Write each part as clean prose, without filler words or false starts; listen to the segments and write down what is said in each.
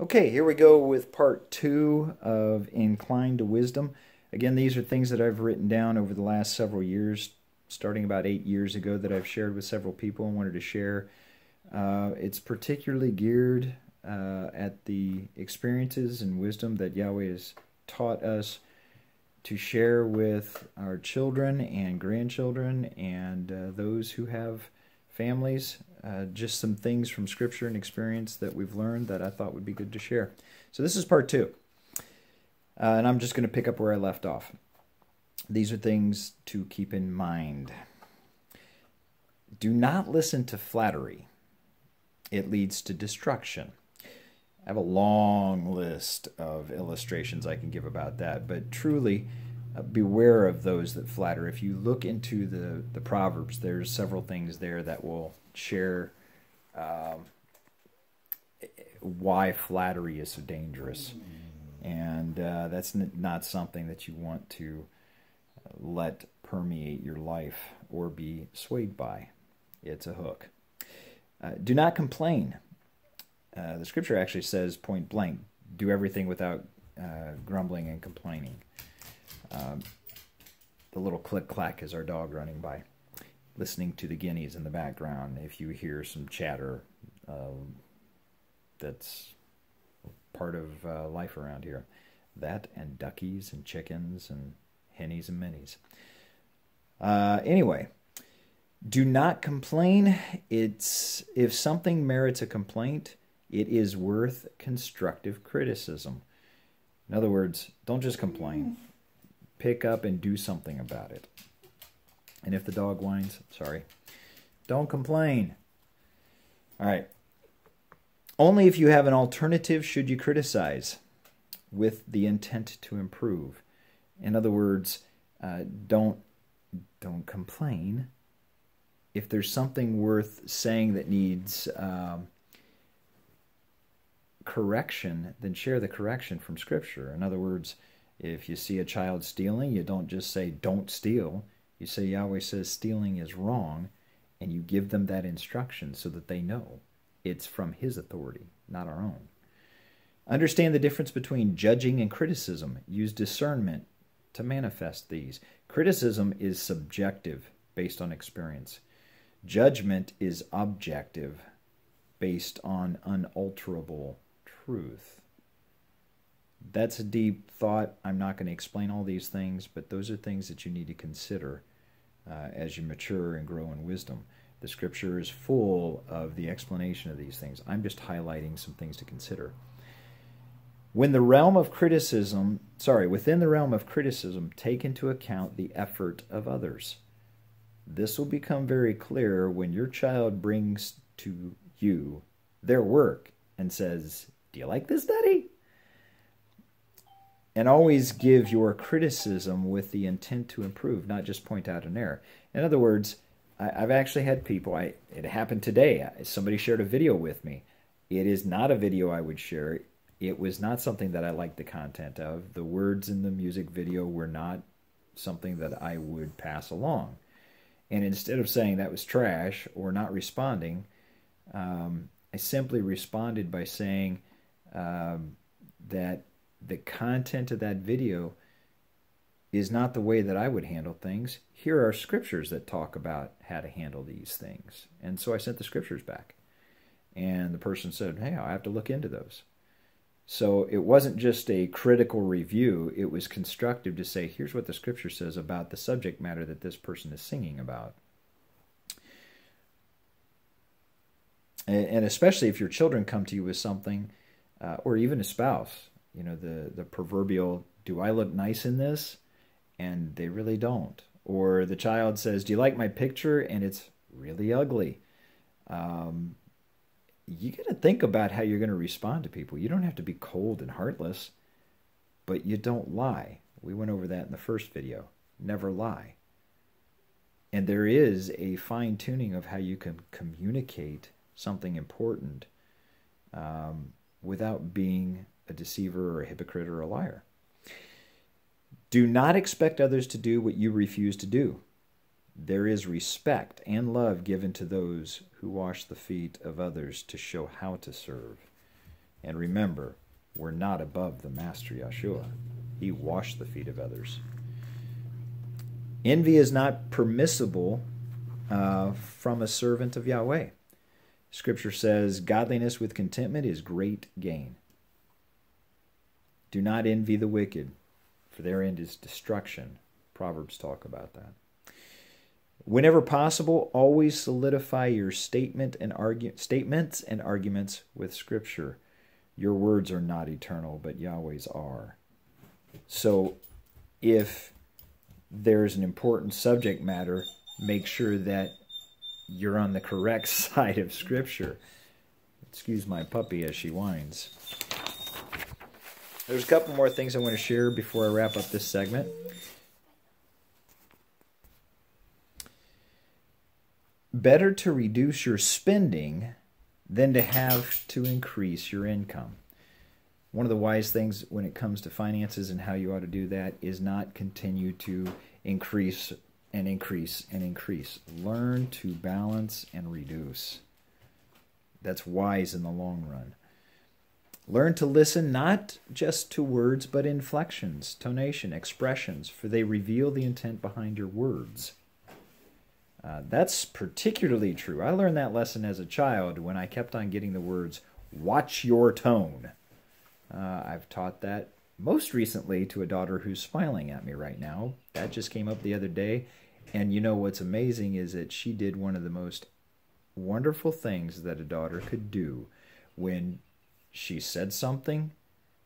Okay, here we go with part 2 of Incline to Wisdom. Again, these are things that I've written down over the last several years, starting about 8 years ago, that I've shared with several people and wanted to share. It's particularly geared at the experiences and wisdom that Yahweh has taught us to share with our children and grandchildren and those who have families. Just some things from Scripture and experience that we've learned that I thought would be good to share. So this is part 2. And I'm just going to pick up where I left off. These are things to keep in mind. Do not listen to flattery. It leads to destruction. I have a long list of illustrations I can give about that, but truly beware of those that flatter. If you look into the Proverbs, there's several things there that will share why flattery is so dangerous. And that's not something that you want to let permeate your life or be swayed by. It's a hook. Do not complain. The Scripture actually says point blank, do everything without grumbling and complaining. The little click-clack is our dog running by, listening to the guineas in the background. If you hear some chatter, that's part of life around here. That and duckies and chickens and hennies and minnies. Anyway, do not complain. If something merits a complaint, it is worth constructive criticism. In other words, don't just complain. Pick up and do something about it. And if the dog whines, sorry, don't complain. All right. Only if you have an alternative should you criticize with the intent to improve. In other words, don't complain. If there's something worth saying that needs correction, then share the correction from Scripture. In other words, if you see a child stealing, you don't just say, don't steal. You say, Yahweh says stealing is wrong, and you give them that instruction so that they know it's from His authority, not our own. Understand the difference between judging and criticism. Use discernment to manifest these. Criticism is subjective, based on experience. Judgment is objective, based on unalterable truth. That's a deep thought. I'm not going to explain all these things, but those are things that you need to consider as you mature and grow in wisdom. The Scripture is full of the explanation of these things. I'm just highlighting some things to consider. Within the realm of criticism, take into account the effort of others. This will become very clear when your child brings to you their work and says, "Do you like this, Daddy?" And always give your criticism with the intent to improve, not just point out an error. In other words, I've actually had people, it happened today, somebody shared a video with me. It is not a video I would share. It was not something that I liked the content of. The words in the music video were not something that I would pass along. And instead of saying that was trash or not responding, I simply responded by saying that the content of that video is not the way that I would handle things. Here are scriptures that talk about how to handle these things. And so I sent the scriptures back. And the person said, hey, I'll have to look into those. So it wasn't just a critical review. It was constructive to say, here's what the Scripture says about the subject matter that this person is singing about. And especially if your children come to you with something, or even a spouse, you know, the proverbial, do I look nice in this? And they really don't. Or the child says, do you like my picture? And it's really ugly. You got to think about how you're going to respond to people. You don't have to be cold and heartless, but you don't lie. We went over that in the first video. Never lie. And there is a fine-tuning of how you can communicate something important without being a deceiver or a hypocrite or a liar. Do not expect others to do what you refuse to do. There is respect and love given to those who wash the feet of others to show how to serve. And remember, we're not above the Master Yeshua. He washed the feet of others. Envy is not permissible from a servant of Yahweh. Scripture says, godliness with contentment is great gain. Do not envy the wicked, for their end is destruction. Proverbs talk about that. Whenever possible, always solidify your statements and arguments with Scripture. Your words are not eternal, but Yahweh's are. So if there's an important subject matter, make sure that you're on the correct side of Scripture. Excuse my puppy as she whines. There's a couple more things I want to share before I wrap up this segment. Better to reduce your spending than to have to increase your income. One of the wise things when it comes to finances and how you ought to do that is not continue to increase and increase and increase. Learn to balance and reduce. That's wise in the long run. Learn to listen not just to words, but inflections, tonation, expressions, for they reveal the intent behind your words. That's particularly true. I learned that lesson as a child when I kept on getting the words, watch your tone. I've taught that most recently to a daughter who's smiling at me right now. That just came up the other day. And you know what's amazing is that she did one of the most wonderful things that a daughter could do when she said something,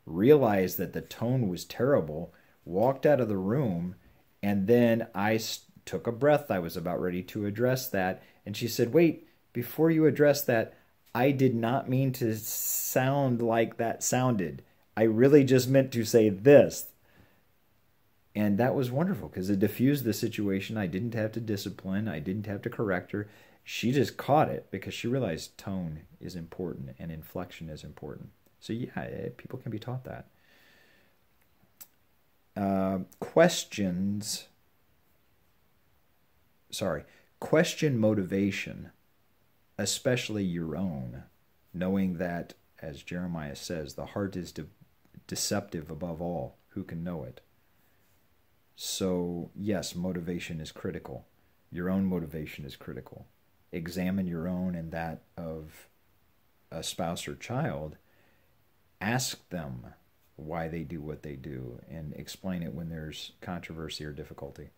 realized that the tone was terrible, walked out of the room, and then I took a breath. I was about ready to address that. And she said, wait, before you address that, I did not mean to sound like that sounded. I really just meant to say this. And that was wonderful because it diffused the situation. I didn't have to discipline. I didn't have to correct her. She just caught it because she realized tone is important and inflection is important. So yeah, people can be taught that. Question motivation, especially your own, knowing that, as Jeremiah says, the heart is deceptive above all. Who can know it? So, yes, motivation is critical. Your own motivation is critical. Examine your own and that of a spouse or child. Ask them why they do what they do and explain it when there's controversy or difficulty.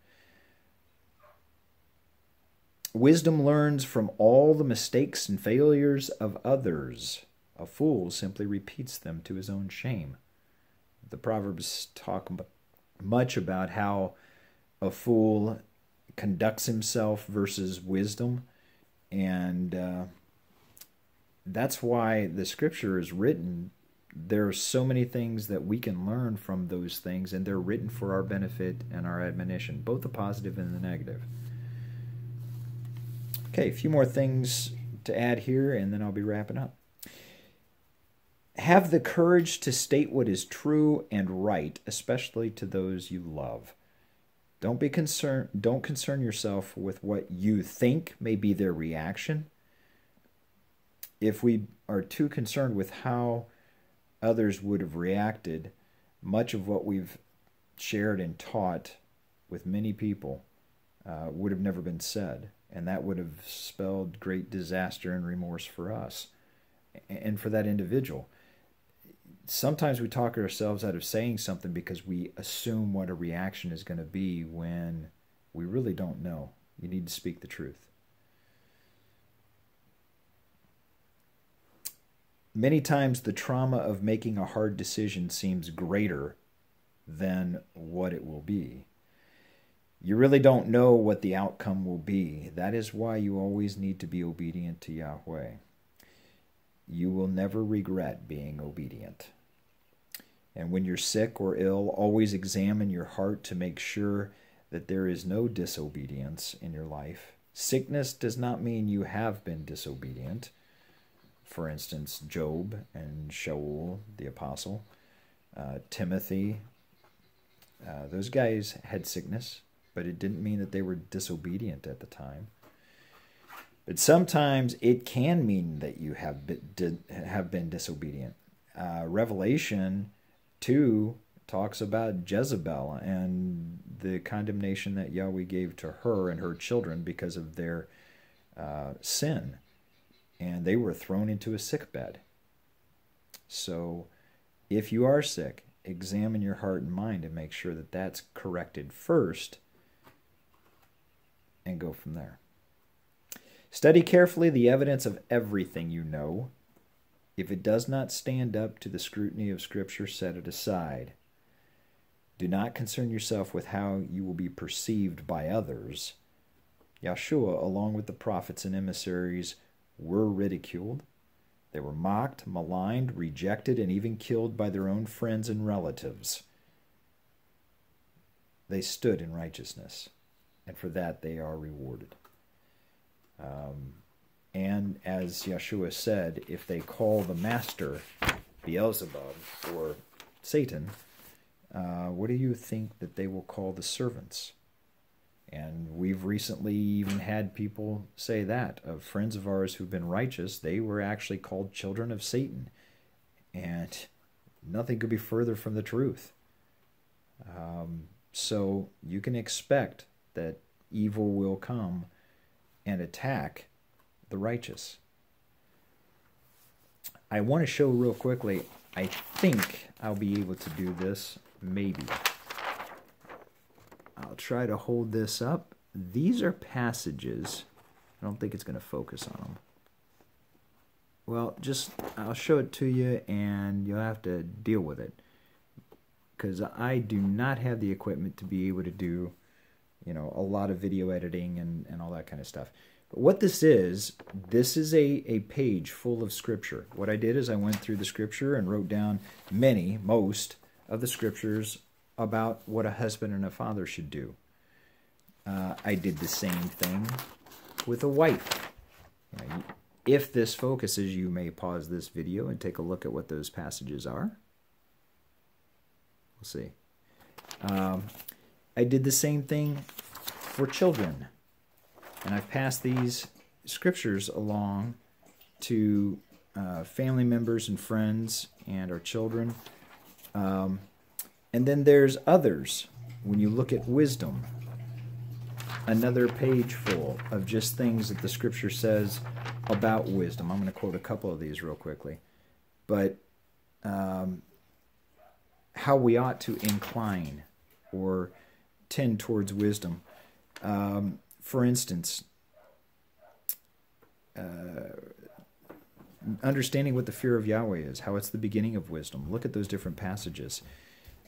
Wisdom learns from all the mistakes and failures of others. A fool simply repeats them to his own shame. The Proverbs talk much about how a fool conducts himself versus wisdom. And that's why the Scripture is written. There are so many things that we can learn from those things, and they're written for our benefit and our admonition, both the positive and the negative. Okay, a few more things to add here, and then I'll be wrapping up. Have the courage to state what is true and right, especially to those you love. Don't concern yourself with what you think may be their reaction. If we are too concerned with how others would have reacted, much of what we've shared and taught with many people would have never been said. And that would have spelled great disaster and remorse for us and for that individual. Sometimes we talk ourselves out of saying something because we assume what a reaction is going to be when we really don't know. You need to speak the truth. Many times the trauma of making a hard decision seems greater than what it will be. You really don't know what the outcome will be. That is why you always need to be obedient to Yahweh. You will never regret being obedient. And when you're sick or ill, always examine your heart to make sure that there is no disobedience in your life. Sickness does not mean you have been disobedient. For instance, Job and Shaul, the apostle, Timothy, those guys had sickness, but it didn't mean that they were disobedient at the time. But sometimes it can mean that you have been disobedient. Revelation 2 talks about Jezebel and the condemnation that Yahweh gave to her and her children because of their sin. And they were thrown into a sickbed. So if you are sick, examine your heart and mind and make sure that that's corrected first and go from there. Study carefully the evidence of everything you know. If it does not stand up to the scrutiny of Scripture, set it aside. Do not concern yourself with how you will be perceived by others. Yahshua, along with the prophets and emissaries, were ridiculed. They were mocked, maligned, rejected, and even killed by their own friends and relatives. They stood in righteousness, and for that they are rewarded. And as Yahshua said, if they call the master Beelzebub or Satan, what do you think that they will call the servants? And we've recently even had people say that of friends of ours who've been righteous. They were actually called children of Satan. And nothing could be further from the truth. So you can expect that evil will come and attack the righteous. I want to show real quickly, I think I'll be able to do this, maybe. I'll try to hold this up. These are passages. I don't think it's going to focus on them. Well, I'll show it to you and you'll have to deal with it. Because I do not have the equipment to be able to do, a lot of video editing and all that kind of stuff. But what this is a page full of Scripture. What I did is I went through the Scripture and wrote down most of the Scriptures about what a husband and a father should do. I did the same thing with a wife. If this focuses, you may pause this video and take a look at what those passages are. We'll see. I did the same thing for children. And I've passed these scriptures along to family members and friends and our children. And then there's others. When you look at wisdom, another page full of just things that the Scripture says about wisdom. I'm going to quote a couple of these real quickly. But how we ought to incline or tend towards wisdom. For instance, understanding what the fear of Yahweh is, how it's the beginning of wisdom. Look at those different passages.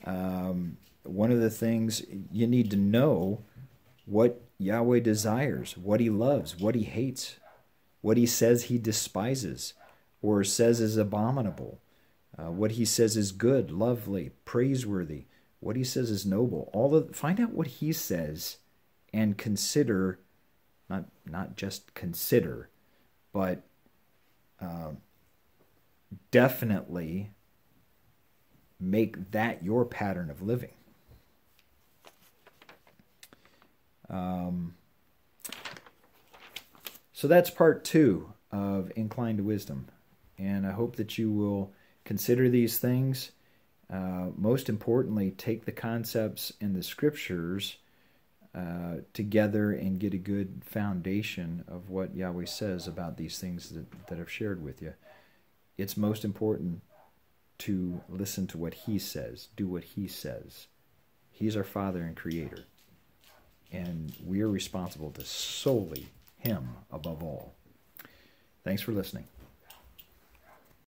One of the things you need to know what Yahweh desires, what he loves, what he hates, what he says he despises or says is abominable, what he says is good, lovely, praiseworthy, what he says is noble. Find out what he says and consider, not just consider, but definitely make that your pattern of living. So that's part 2 of Incline to Wisdom. And I hope that you will consider these things. Most importantly, take the concepts in the Scriptures together and get a good foundation of what Yahweh says about these things that I've shared with you. It's most important to listen to what he says, do what he says. He's our Father and Creator. And we are responsible to solely him above all. Thanks for listening.